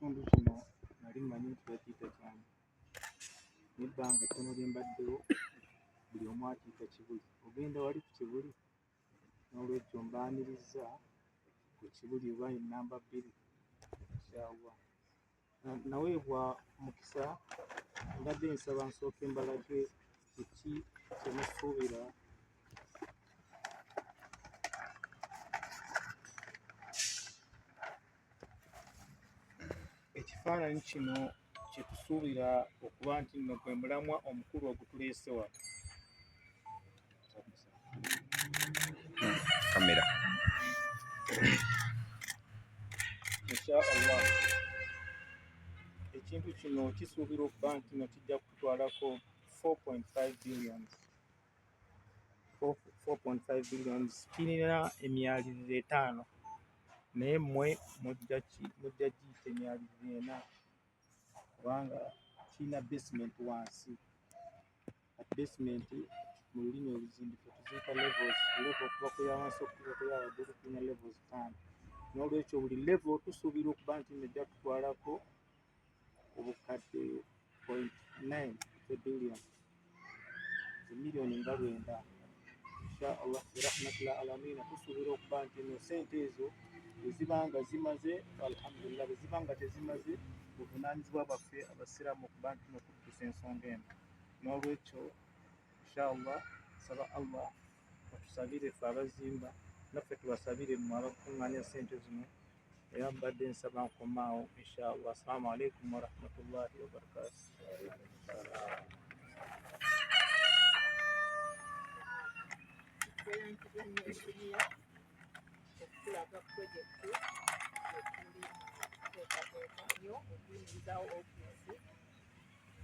Ekitundu kino nali mmanyi nti bakiyita kyangu, n'ebbanga ttono lye mbaddewo buli omu akiyita Kibuli. Ogenda wali ku Kibuli? Noolwekyo mbaanirizza ku Kibuli oba ennamba 2 inshallah. Naweebwa mukisa, mbadde nsaba nsooke mbalage kiki kye musuubira ekifaananyi kino kye tusuubira okuba nti nno gwe mulamwa omukulu ogutuleese wano. Kamera. Inshallah ekintu kino kisuubira okuba nti nno kijja kutwalako 4.5 billions. 4.5 billions kirina emyaliriro 5 naye mmwe mujja giyita emyaliriro 4 kubanga kirina basement wansi. Basement mu lulimi oluzinduko tuziyita levels. Level okuva ku ya wansi okutuuka ku ya waggulu tulina levels 5. Noolwekyo buli level tusuubira okuba nti ejja kutwalako obukadde 0.9 billion, emiliyoni nga 9 inshallah birahmatil alamin. Tusuubira okuba nti eno sente ezo ezibanga zimaze alhamdulillah, bwezibanga tezimaze buvunaanyizibwa bwaffe abasiraamu okuba nti nokuddusa ensonga eno. Noolwekyo inshallah nsaba Allah atusabire ffe abazimba naffe tubasabire mmwe abakuŋŋaanya sente zino, era mbadde nsaba nkomaawo inshallah. Assalamu alaikum warahmatullahi wabarakatuh. Okulaga pulojekiti etuli teekateeka nnyo okuyimirizawo ofiisi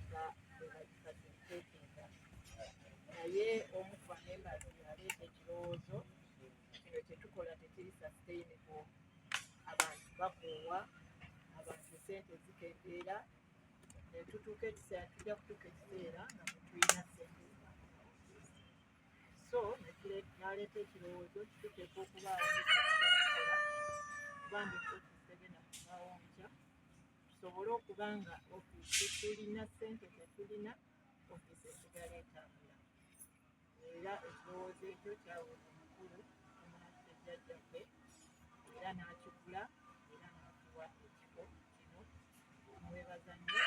nga ebagifaciliteetinga, naye omu ku bamembazi yaleeta ekirowoozo kino kye tukola tekiri sustainable. Abantu bakoowa, abantu sente zikendeera, ne tutuuka ekiseera tujja kutuuka ekiseera nga tetulina sente. So n'aleeta ekirowoozo kituteeka okubaawo nekyetukola kubanga ofiisi tegenda kuvaawo nkya, tusobole okuba nga ofiisi tulina sente tetulina, ofiisi esigala etambula. Era ekirowoozo ekyo kyaweebwa omukulu omunafu jjajjaffe, era n'akigula era n'atuwa ekifo kino. Mwebaza nnyo.